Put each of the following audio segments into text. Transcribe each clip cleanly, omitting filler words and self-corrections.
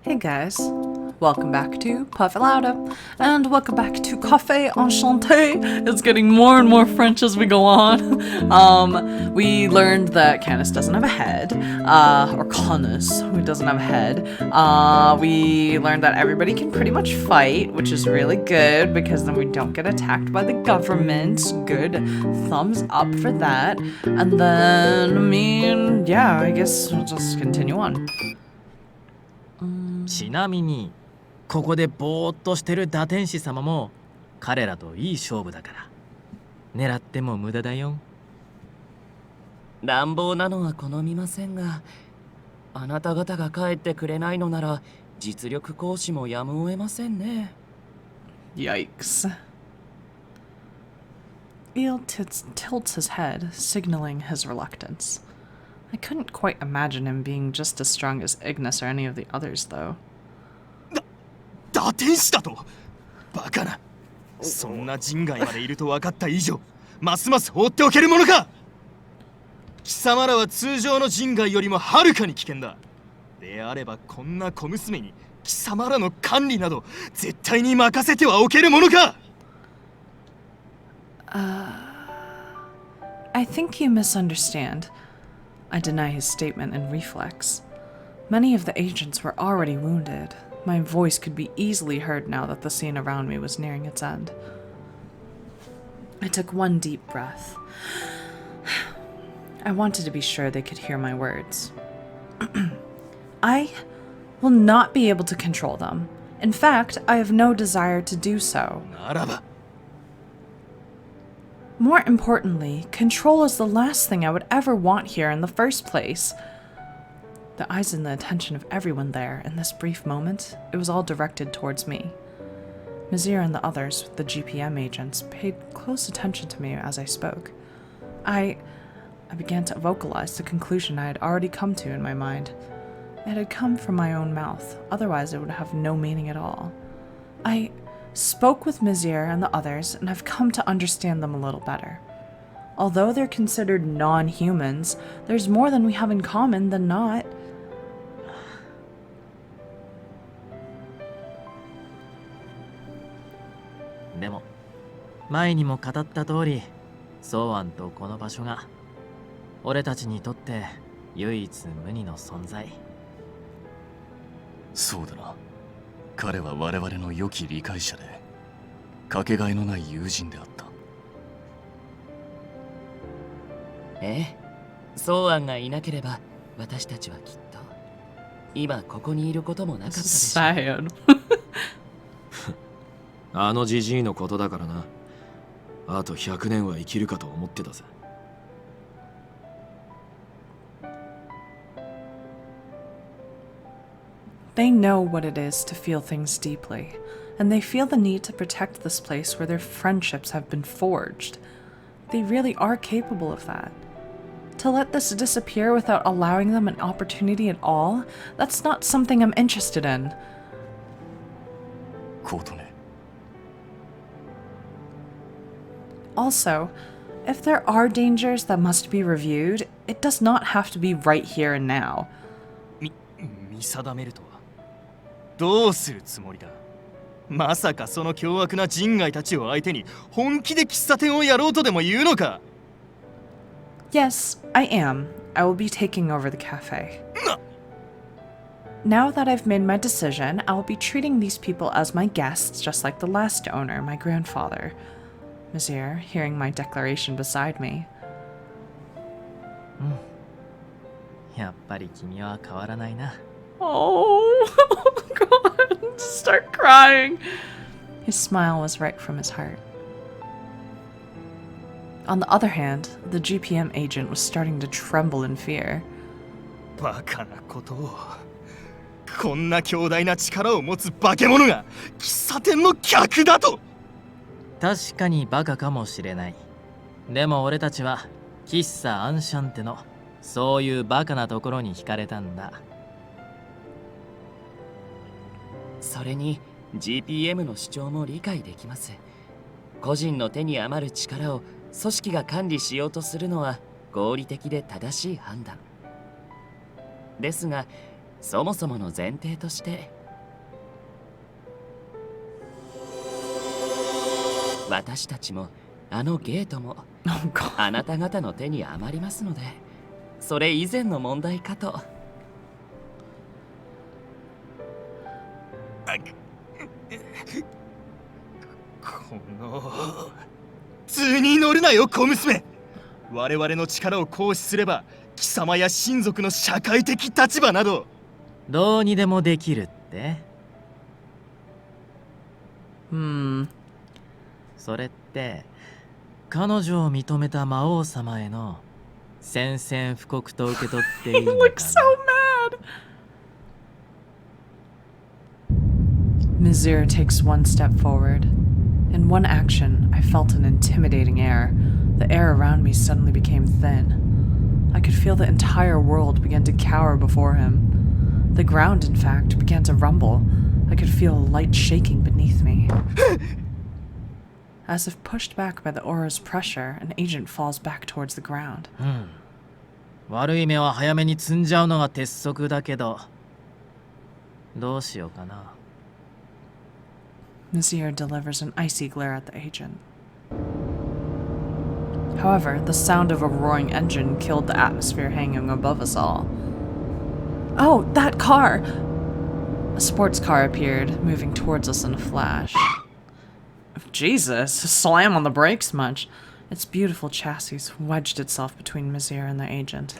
Hey guys, welcome back to Puff Lauda, and welcome back to Café, Enchanté. It's getting more and more French as we go on. We learned that Canis doesn't have a head, or Canis, who doesn't have a head. We learned that everybody can pretty much fight, which is really good because then we don't get attacked by the government. Good thumbs up for that. And then, yeah, I guess we'll just continue on. ちなみにここでぼーっとしてる打天使様も彼らといい勝負だから狙っても無駄だよ。乱暴なのは好みませんが、あなた方が帰ってくれないのなら実力行使もやむを得ませんね。 Yikes. Eel tilts his head, signaling his reluctance. I couldn't quite imagine him being just as strong as Ignis or any of the others, though. 打天使だとバカな。そんな人外までいると分かった以上、ますます放っておけるものか。貴様らは通常の人外よりもはるかに危険だ。であればこんな小娘に貴様らの管理など絶対に任せてはおけるものか。I think you misunderstand. I deny his statement in reflex. Many of the agents were already wounded. My voice could be easily heard now that the scene around me was nearing its end. I took one deep breath. I wanted to be sure they could hear my words. I will not be able to control them. In fact, I have no desire to do so. ならば。 More importantly, control is the last thing I would ever want here in the first place. The eyes and the attention of everyone there in this brief moment, it was all directed towards me. Mizir and the others, the GPM agents, paid close attention to me as I spoke. I began to vocalize the conclusion I had already come to in my mind. It had come from my own mouth, otherwise it would have no meaning at all. I spoke with Mizir and the others, and I've come to understand them a little better. Although they're considered non-humans, there's more than we have in common than not. でも前にも語った通り、ソーアンとこの場所が俺たちにとって唯一無二の存在。そうだな。彼は我々の良き理解者で、かけがえのない友人であった。ええ、ソーアンがいなければ私たちはきっと今ここにいることもなかったでしょう。 Sad. あのジジイのことだからな。あと100年は生きるかと思ってたぜ。They know what it is to feel things deeply, and they feel the need to protect this place where their friendships have been forged. They really are capable of that. To let this disappear without allowing them an opportunity at all, that's not something I'm interested in. コートネ。 Also, if there are dangers that must be reviewed, it does not have to be right here and now. 見定めるとはどうするつもりだ。まさかその凶悪な人外たちを相手に本気で喫茶店をやろうとでも言うのか。 Yes, I am. I will be taking over the cafe. Now that I've made my decision, I will be treating these people as my guests, just like the last owner, my grandfather. Mizir, hearing my declaration beside me. やっぱり君は変わらないな。 Oh, God, just start crying. His smile was right from his heart. On the other hand, the GPM agent was starting to tremble in fear. バカなことを。こんな強大な力を持つ化け物が喫茶店の客だと。確かにバカかもしれない。でも俺たちは喫茶アンシャンテのそういうバカなところに惹かれたんだ。それに GPM の主張も理解できます。個人の手に余る力を組織が管理しようとするのは合理的で正しい判断ですが、そもそもの前提として、私たちもあのゲートも Oh god. あなた方の手に余りますので、それ以前の問題かと。この図に乗るなよ小娘。我々の力を行使すれば貴様や親族の社会的立場などどうにでもできるって。それって彼女を認めた魔王様への宣戦布告と受け取っていいの He か looks so mad. Mizir takes one step forward. In one action, I felt an intimidating air. The air around me suddenly became thin. I could feel the entire world begin to cower before him. The ground, in fact, began to rumble. I could feel a light shaking beneath me. As if pushed back by the aura's pressure, an agent falls back towards the ground. 悪い目は早めに積んじゃうのが鉄則だけど、どうしようかな。Mizir delivers an icy glare at the agent. However, the sound of a roaring engine killed the atmosphere hanging above us all. Oh, that car! A sports car appeared, moving towards us in a flash. Jesus, slam on the brakes much. Its beautiful chassis wedged itself between Mizir and the agent.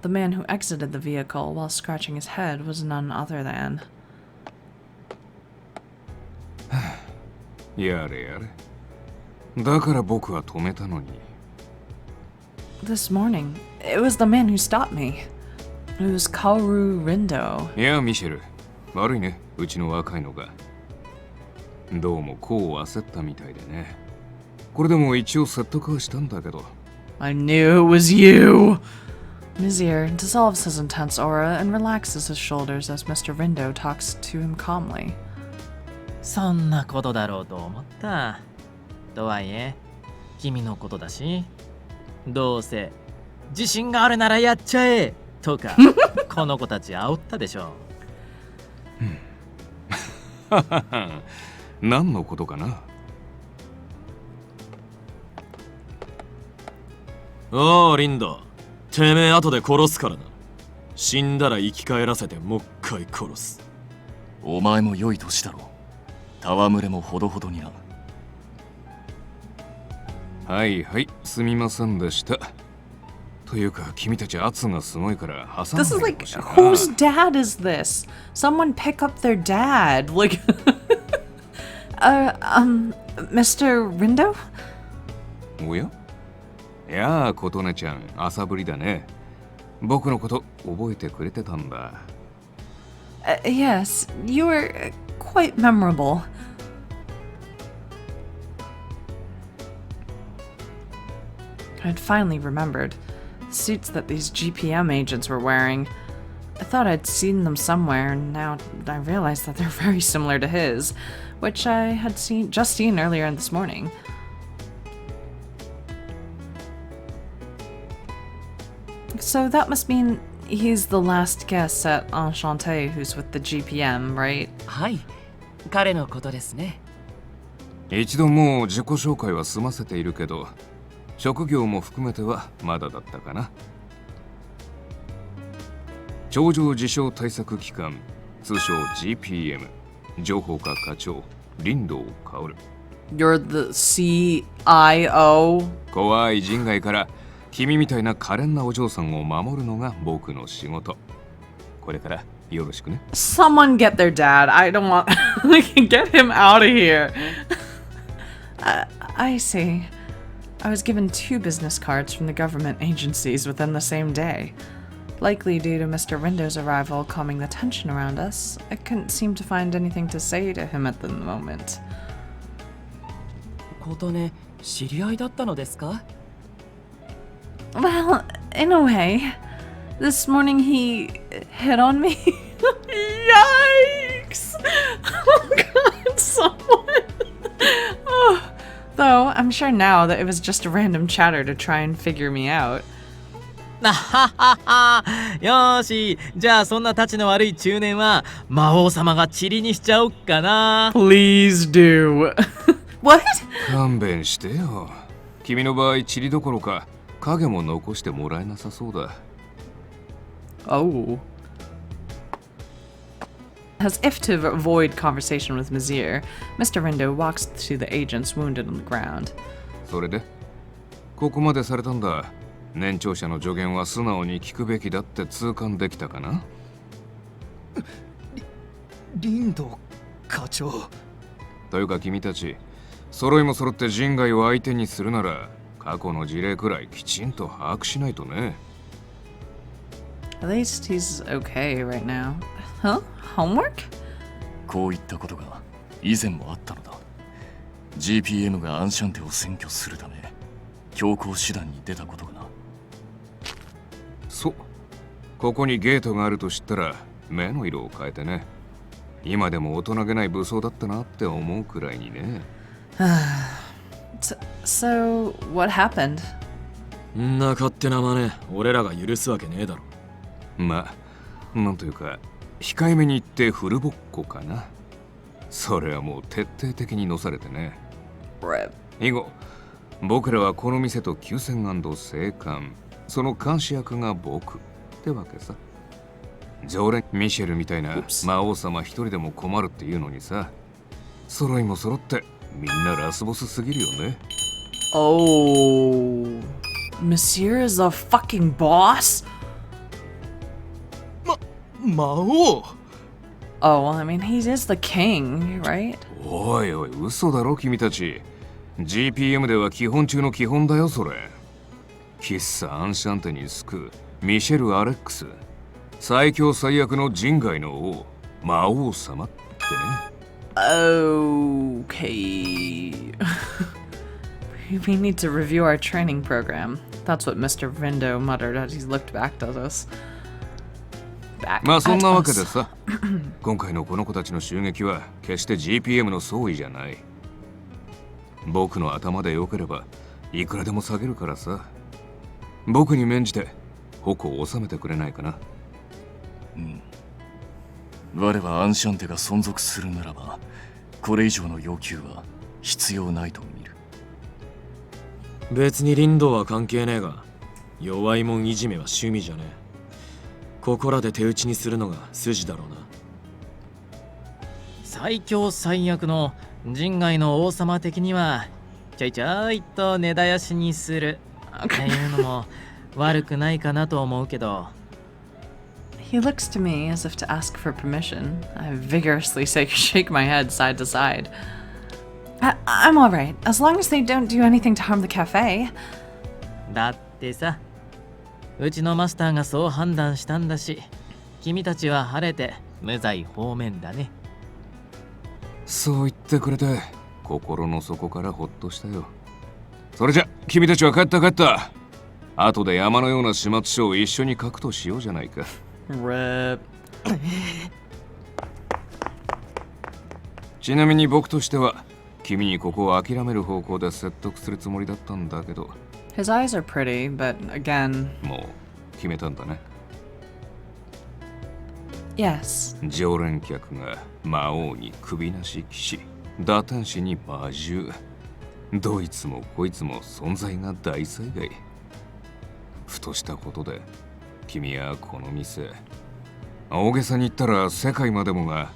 The man who exited the vehicle while scratching his head was none other than... やれやれ。だから僕は止めたのに。This morning, it was the man who stopped me. It was Kaoru Rindo. いや、ミシェル。悪いね、うちの若いのが。どうもこう焦ったみたいでね。これでも一応説得はしたんだけど。I knew it was you! Mizir dissolves his intense aura and relaxes his shoulders as Mr. Rindo talks to him calmly. そんなことだろうと思った。とはいえ、君のことだし、どうせ自信があるならやっちゃえとか、この子たち煽ったでしょ。何のことかな。おうリンド、てめえ後で殺すからな。死んだら生き返らせてもう一回殺す。お前も良い年だろう。戯れもほどほどにな。はいはい、すみませんでした。というか、君たち圧がすごいから挟ん This is で like, ほしいな。 whose dad is this? Someone pick up their dad. Like, Mr. Rindo? おや？いやあ、琴音ちゃん、朝ぶりだね。僕のこと覚えてくれてたんだ。Yes, you were quite memorable. I'd finally remembered the suits that these GPM agents were wearing. I thought I'd seen them somewhere, and now I realized that they're very similar to his, which I had just seen earlier this morning. So that must mean he's the last guest at Enchanté who's with the GPM, right? はい、彼のことですね。一度もう自己紹介は済ませているけど、職業も含めてはまだだったかな。頂上自傷対策機関、通称 GPM、情報課課長、リンド薫。You're the CIO? 怖い人外から君みたいな可憐なお嬢さんを守るのが僕の仕事。これからよろしくね。Someone get their dad. I don't want... Get him out of here. I see. I was given 2 business cards from the government agencies within the same day. Likely due to Mr. Rindo's arrival calming the tension around us, I couldn't seem to find anything to say to him at the moment. 琴音、知り合いだったのですか？ Well, in a way. This morning he hit on me. Yikes! Oh god, someone. Oh. Though I'm sure now that it was just a random chatter to try and figure me out. あははは。よーし、じゃあそんなたちの悪い中年は魔王様が塵にしちゃおっかな。 Please do. What? 勘弁してよ。君の場合塵どころか影も残してもらえなさそうだ。 Oh. As if to avoid conversation with Mizir, Mr. Rindo walks to the agents wounded on the ground. それでここまでされたんだ。年長者の助言は素直に聞くべきだって痛感できたかな。リンド課長。というか君たち揃いも揃って人外を相手にするなら過去の事例くらいきちんと把握しないとね。 At least he's okay right now. Huh? Homework? こういったことが以前もあったのだ。 GPM がアンシャンテを占拠するため強行手段に出たことがな。そう、ここにゲートがあると知ったら目の色を変えてね。今でも大人げない武装だったなって思うくらいにね。So, what happened? んな勝手な真似俺らが許すわけねえだろ。まあなんというか控えめに言ってフルボッコかな。それはもう徹底的にのされてね。以後僕らはこの店と休戦&生還、その監視役が僕ってわけさ。常連ミシェルみたいな魔王様一人でも困るっていうのにさ、揃いも揃ってみんなラスボスすぎるよね。 Oh. Monsieur is the fucking boss? 魔王。 Oh, well, I mean, he is the king, right? おいおい、嘘だろ君たち。 GPM では基本中の基本だよそれ。喫茶アンシャンテに救うミシェル・アレックス、最強最悪の人外の王、魔王様ってね。 Okay. We need to review our training program. That's what Mr. Rindo muttered as he looked back at us. まあそんなわけでさ、今回のこの子たちの襲撃は決して GPM の総意じゃない。僕の頭でよければいくらでも下げるからさ、僕に免じて矛を収めてくれないかな。我はアンシャンテが存続するならばこれ以上の要求は必要ないと見る。別にリンドは関係ねえが、弱いもんいじめは趣味じゃねえ。ここらで手打ちにするのが筋だろうな。最強最悪の人外の王様的にはちょいちょいと根絶やしにするっていうのも悪くないかなと思うけど。 He looks to me as if to ask for permission. I vigorously shake my head side to side. I'm all right, as long as they don't do anything to harm the cafe. だってさ、うちのマスターがそう判断したんだし、君たちは晴れて無罪放免だね。そう言ってくれて心の底からほっとしたよ。それじゃ君たちは帰った。後で山のような始末書を一緒に書くとしようじゃないか。 Rip. ちなみに僕としては君にここを諦める方向で説得するつもりだったんだけど。 His eyes are pretty, but again, もう決めたんだね。 yes. 常連客が魔王に首なし騎士、打天使に魔獣、どいつもこいつも存在が大災害。ふとしたことで君やこの店、大げさに言ったら世界までもが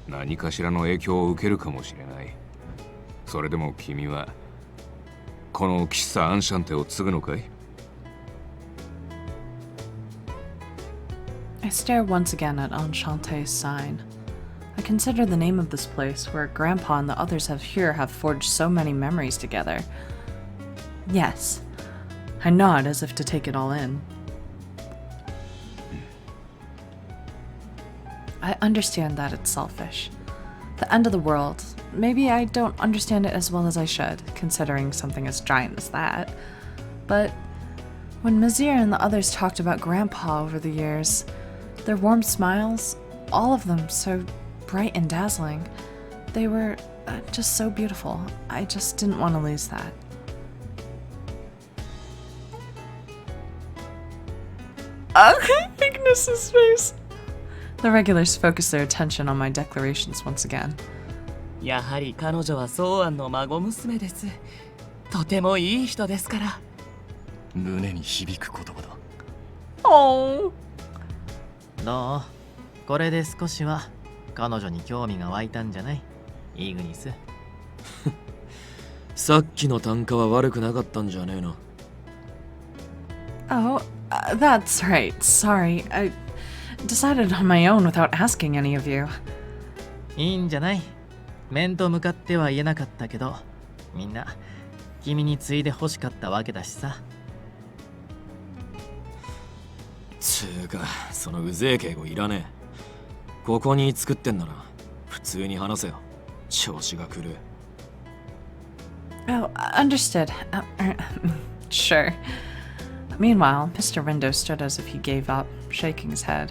何かしらの影響を受けるかもしれない。それでも君はこの喫茶アンシャンテを継ぐのかい？ I stare once again at Enchanté's sign. I consider the name of this place where Grandpa and the others have forged so many memories together. Yes. I nod as if to take it all in. I understand that it's selfish. The end of the world. Maybe I don't understand it as well as I should, considering something as giant as that. But when Mizir and the others talked about Grandpa over the years, their warm smiles, all of them so bright and dazzling, they were just so beautiful. I just didn't want to lose that. Ignis's face. The regulars focus their attention on my declarations once again. やはり彼女は宗安の孫娘です。とてもいい人ですから。胸に響く言葉だ。Oh. どう？これで少しは彼女に興味が湧いたんじゃない？イグニス。さっきの単価は悪くなかったんじゃねえの。Oh, that's right. Sorry. I decided on my own without asking any of you. いいんじゃない？面と向かっては言えなかったけど、みんな君に継いで欲しかったわけだしさ。つうか、そのうぜえ敬語いらねえ。ここに作ってんなら普通に話せよ。調子が狂う。Oh, understood. Sure. Meanwhile, Mr. Rindo stood as if he gave up, shaking his head.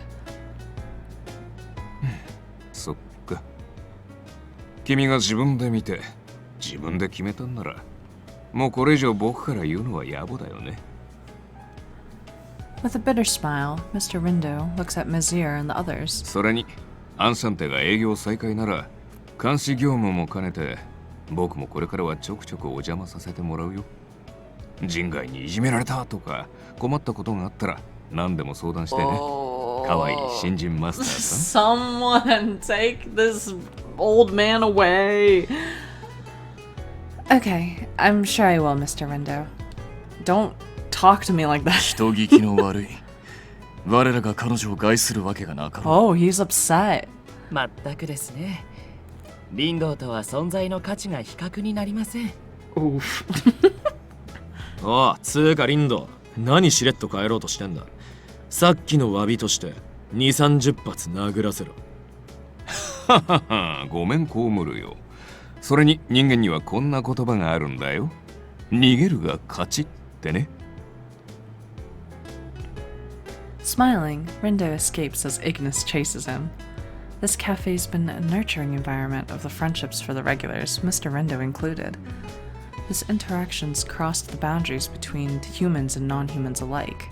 そっか。君が自分で見て自分で決めたんなら、もうこれ以上僕から言うのは野暮だよね。With a bitter smile, Mr. Rindo looks at Mizir and the others. それにアンシャンテが営業再開なら監視業務も兼ねて僕もこれからはちょくちょくお邪魔させてもらうよ。人外にいじめられたとか困ったことがあったら何でも相談してね。かわいい新人マスターさん。 Someone take this old man away. Okay, I'm sure I will, Mr. Rindo. Don't talk to me like that. 人聞きの悪い。我らが彼女を害するわけがなかろう。 Oh, he's upset. まったくですね。リンドウとは存在の価値が比較になりません。Oof. ああ、つうかリンド、何しれっと帰ろうとしてんだ。さっきの詫びとして2、30発殴らせろ。ははは、ごめんこうむるよ。それに人間にはこんな言葉があるんだよ。逃げるが勝ちってね。Smiling, Rindo escapes as Ignis chases him. This cafe's been a nurturing environment of the friendships for the regulars, Mr. Rindo included. His interactions crossed the boundaries between humans and non-humans alike.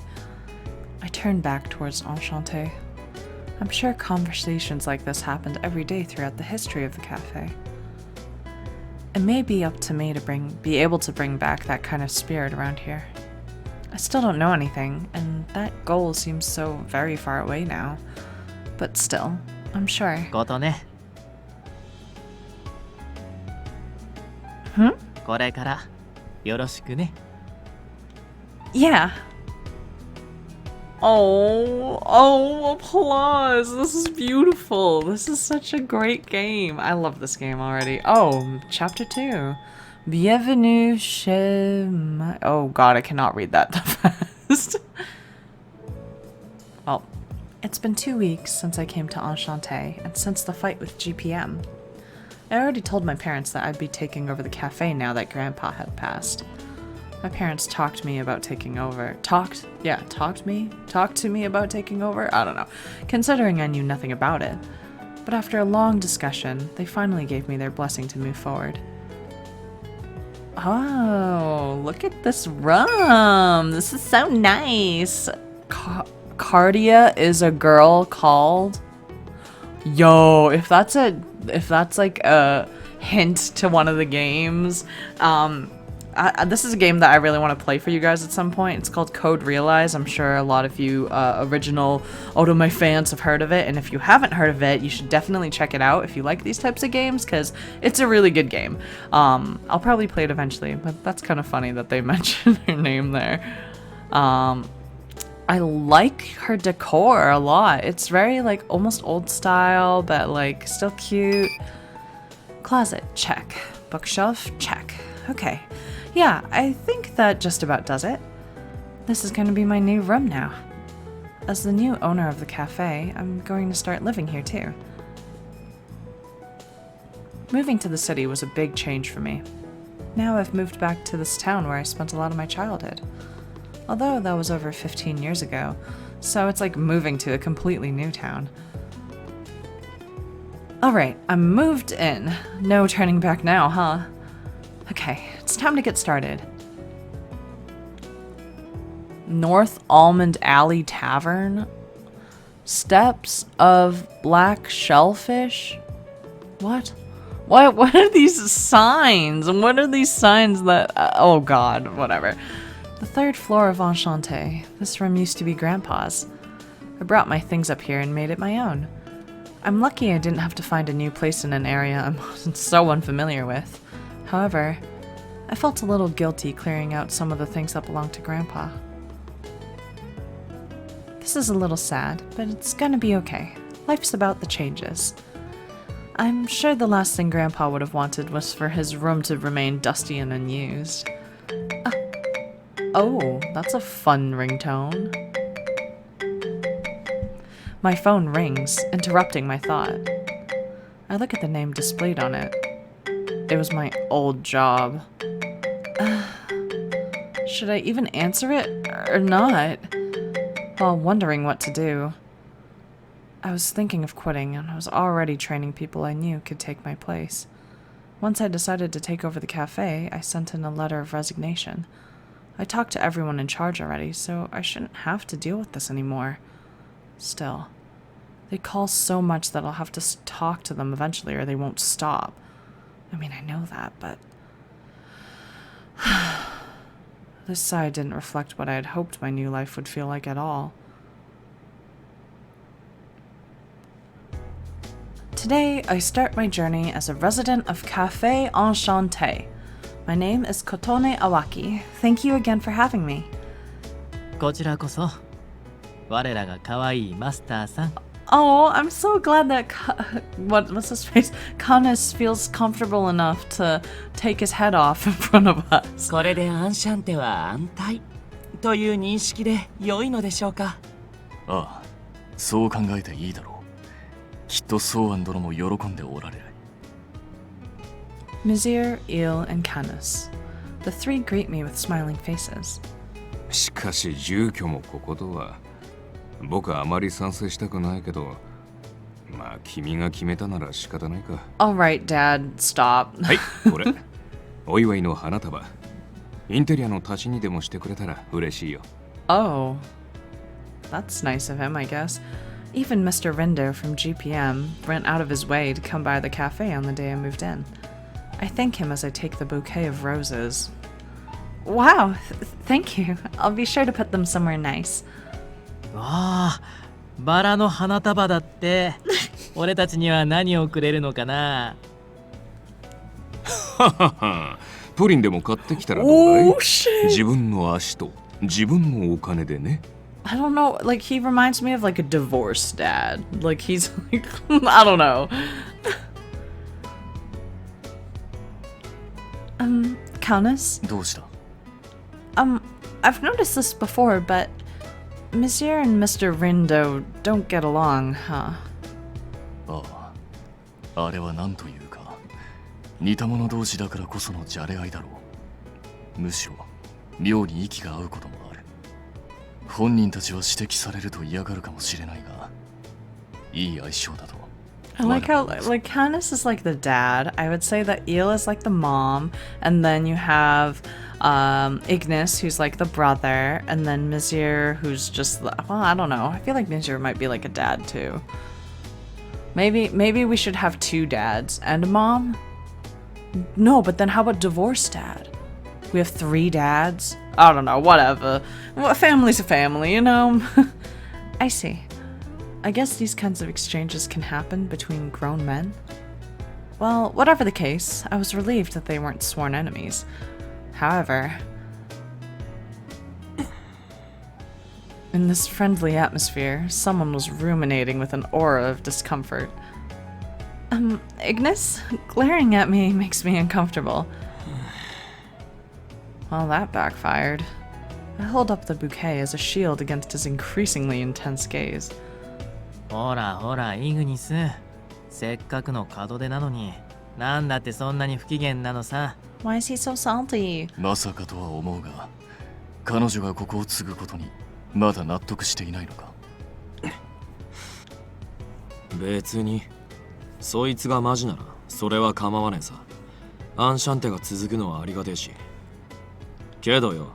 I turned back towards Enchanté. I'm sure conversations like this happened every day throughout the history of the cafe. It may be up to me to be able to bring back that kind of spirit around here. I still don't know anything, and that goal seems so very far away now. But still, I'm sure. ことね。Hmm? これからよろしくね。Yeah. Oh, applause. This is beautiful. This is such a great game. I love this game already. Oh, chapter 2. Bienvenue chez my... Oh god, I cannot read that fast. Well, it's been 2 weeks since I came to Enchanté and since the fight with GPM. I already told my parents that I'd be taking over the cafe now that Grandpa had passed. My parents talked to me about taking over. Talked to me about taking over? I don't know, considering I knew nothing about it. But after a long discussion, they finally gave me their blessing to move forward. Oh, look at this rum. This is so nice. Cardia is a girl called... Yo, if that's like a hint to one of the games, this is a game that I really want to play for you guys at some point. It's called Code Realize. I'm sure a lot of you original Otomai fans have heard of it, and if you haven't heard of it, you should definitely check it out if you like these types of games, because it's a really good game. I'll probably play it eventually, but that's kind of funny that they mentioned her name there. I like her decor a lot. It's very like almost old style, but like still cute. Closet, check. Bookshelf, check. Okay. Yeah, I think that just about does it. This is going to be my new room now. As the new owner of the cafe, I'm going to start living here too. Moving to the city was a big change for me. Now I've moved back to this town where I spent a lot of my childhood. Although that was over 15 years ago, so it's like moving to a completely new town. Alright, I'm moved in. No turning back now, huh? Okay, it's time to get started. North Almond Alley Tavern. Steps of Black Shellfish. What? What are these signs? What are these signs that... oh god, whatever. The 3rd floor of Enchante. This room used to be Grandpa's. I brought my things up here and made it my own. I'm lucky I didn't have to find a new place in an area I'm so unfamiliar with. However, I felt a little guilty clearing out some of the things that belonged to Grandpa. This is a little sad, but it's gonna be okay. Life's about the changes. I'm sure the last thing Grandpa would have wanted was for his room to remain dusty and unused. Oh, that's a fun ringtone. My phone rings, interrupting my thought. I look at the name displayed on it. It was my old job. Should I even answer it or not? While wondering what to do, I was thinking of quitting, and I was already training people I knew could take my place. Once I decided to take over the cafe, I sent in a letter of resignation. I talked to everyone in charge already, so I shouldn't have to deal with this anymore. Still, they call so much that I'll have to talk to them eventually or they won't stop. I mean, I know that, but... this side didn't reflect what I had hoped my new life would feel like at all. Today, I start my journey as a resident of Café Enchanté. My name is Kotone Awaki. Thank you again for having me. こちらこそ。我らが可愛いマスターさん。 Oh, I'm so glad that what's his face? Kanis feels comfortable enough to take his head off in front of us. これでアンシャンテは安泰という認識で良いのでしょうか。ああ、そう考えていいだろう。きっとソーアン殿も喜んでおられる。Mizir, Eel, and Canis. The 3 greet me with smiling faces. しかし住居もこことは僕はあまり賛成したくないけど、まあ君が決めたなら仕方ないか。Alright, Dad, stop. はい、これお祝いの花束。インテリアの足しにでもしてくれたら嬉しいよ。Oh, that's nice of him, I guess. Even Mr. Rindo from GPM went out of his way to come by the cafe on the day I moved in. I thank him as I take the bouquet of roses. Wow, thank you. I'll be sure to put them somewhere nice. わあ、バラの花束だって。俺たちには何をくれるのかな。ははは、プリンでも買ってきたらどうだい？ Oh shit! 自分の足と自分のお金でね。I don't know, like he reminds me of like a divorced dad. Like he's like, I don't know. Countess? どうした？ I've noticed this before, but Monsieur and Mr. Rindo don't get along, huh? ああ、あれは何というか、似た者同士だからこそのじゃれ合いだろう。むしろ妙に息が合うこともある。本人たちは指摘されると嫌がるかもしれないが、いい相性だと。I like how like Canis is like the dad. I would say that Eel is like the mom, and then you have Ignis, who's like the brother, and then Mizir, who's just well, I don't know. I feel like Mizir might be like a dad too. Maybe we should have 2 dads and a mom. No, but then how about divorced dad? We have 3 dads. I don't know. Whatever. Well, a family's a family, you know. I see. I guess these kinds of exchanges can happen between grown men. Well, whatever the case, I was relieved that they weren't sworn enemies. However, in this friendly atmosphere, someone was ruminating with an aura of discomfort. Ignis? Glaring at me makes me uncomfortable. Well, that backfired. I hold up the bouquet as a shield against his increasingly intense gaze. ほらほら、イグニス。せっかくの門出なのに、なんだってそんなに不機嫌なのさ。Why is he so salty? まさかとは思うが、彼女がここを継ぐことにまだ納得していないのか。別にそいつがマジならそれは構わねえさ。アンシャンテが続くのはありがてえし。けどよ、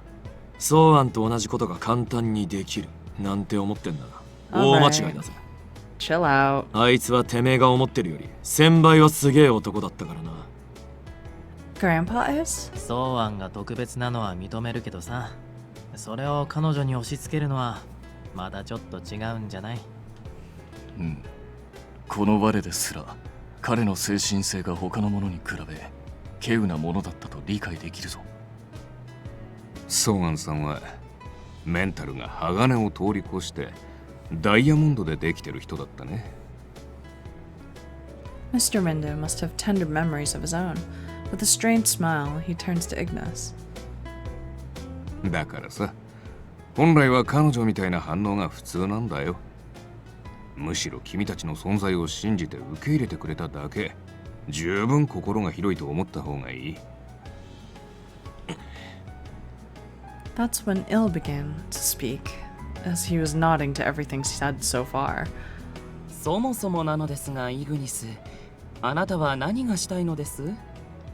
ソーアンと同じことが簡単にできるなんて思ってんなら大間違いだぜ。Chill out. あいつはてめえが思ってるより1000倍はすげえ男だったからな。Grandpa is? ソーアンが特別なのは認めるけどさ、それを彼女に押し付けるのはまだちょっと違うんじゃない？うん。この我ですら彼の精神性が他の者に比べ稀有なものだったと理解できるぞ。ソーアンさんはメンタルが鋼を通り越してダイヤモンドでできてる人だったね。Mr. Rindo must have tender memories of his own. With a strained smile, he turns to Ignis. だからさ、本来は彼女みたいな反応が普通なんだよ。むしろ君たちの存在を信じて受け入れてくれただけ、十分心が広いと思った方がいい。That's when Il began to speak, as he was nodding to everything said so far. そもそもなのですが、イグニス、あなたは何がしたいのです？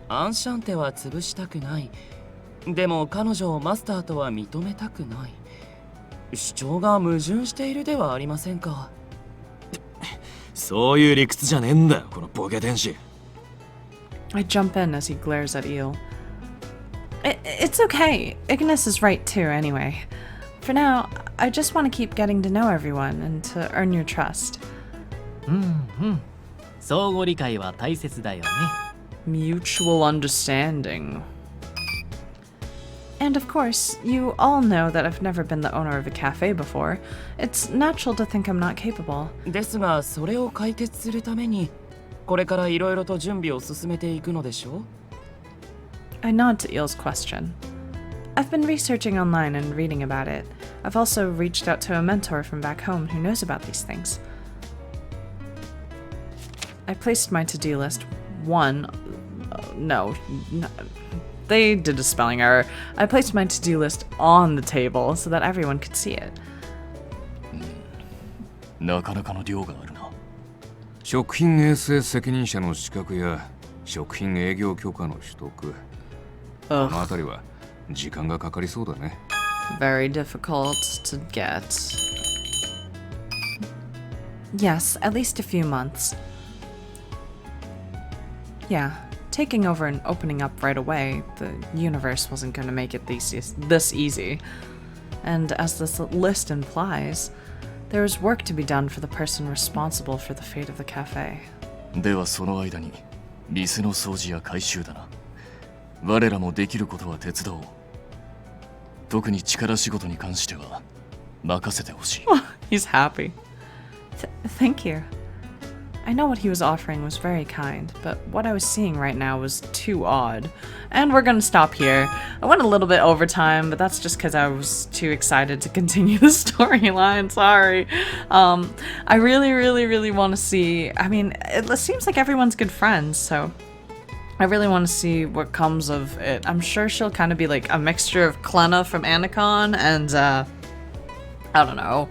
アンシャンテは潰したくない。でも彼女をマスターとは認めたくない。主張が矛盾しているではありませんか。そういう理屈じゃねえんだよ、このボケ天使。I jump in as he glares at Il. It's okay. Ignis is right too, anyway. For now, I just want to keep getting to know everyone and to earn your trust. 相互理解は大切だよね。Mutual understanding. And of course, you all know that I've never been the owner of a cafe before. It's natural to think I'm not capable. ですが、それを解決するために、これからいろいろと準備を進めていくのでしょう？ I nod to Eel's question. I've been researching online and reading about it. I've also reached out to a mentor from back home who knows about these things. I placed my to-do list they did a spelling error. I placed my to-do list on the table so that everyone could see it. なかなかの量があるな。食品衛生責任者の資格や食品営業許可の取得、この辺りは時間がかかりそうだね。Very difficult to get. Yes, at least a few months. Yeah, taking over and opening up right away, the universe wasn't going to make it this easy. And as this list implies, there was work to be done for the person responsible for the fate of the cafe. ではその間に店の掃除や回収だな。我らもできることは手伝おう。特に力仕事に関しては任せてほしい。He's happy. Thank you. I know what he was offering was very kind, but what I was seeing right now was too odd. And we're gonna stop here. I went a little bit over time, but that's just because I was too excited to continue the storyline. Sorry. I really want to see. I mean, it seems like everyone's good friends, so I really want to see what comes of it. I'm sure she'll kind of be like a mixture of Klenna from Anacon and, I don't know.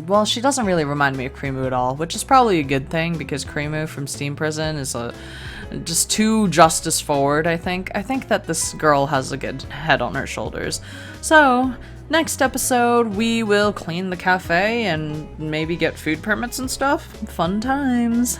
Well, she doesn't really remind me of Krimu at all, which is probably a good thing because Krimu from Steam Prison is just too justice forward, I think. I think that this girl has a good head on her shoulders. So, next episode, we will clean the cafe and maybe get food permits and stuff. Fun times.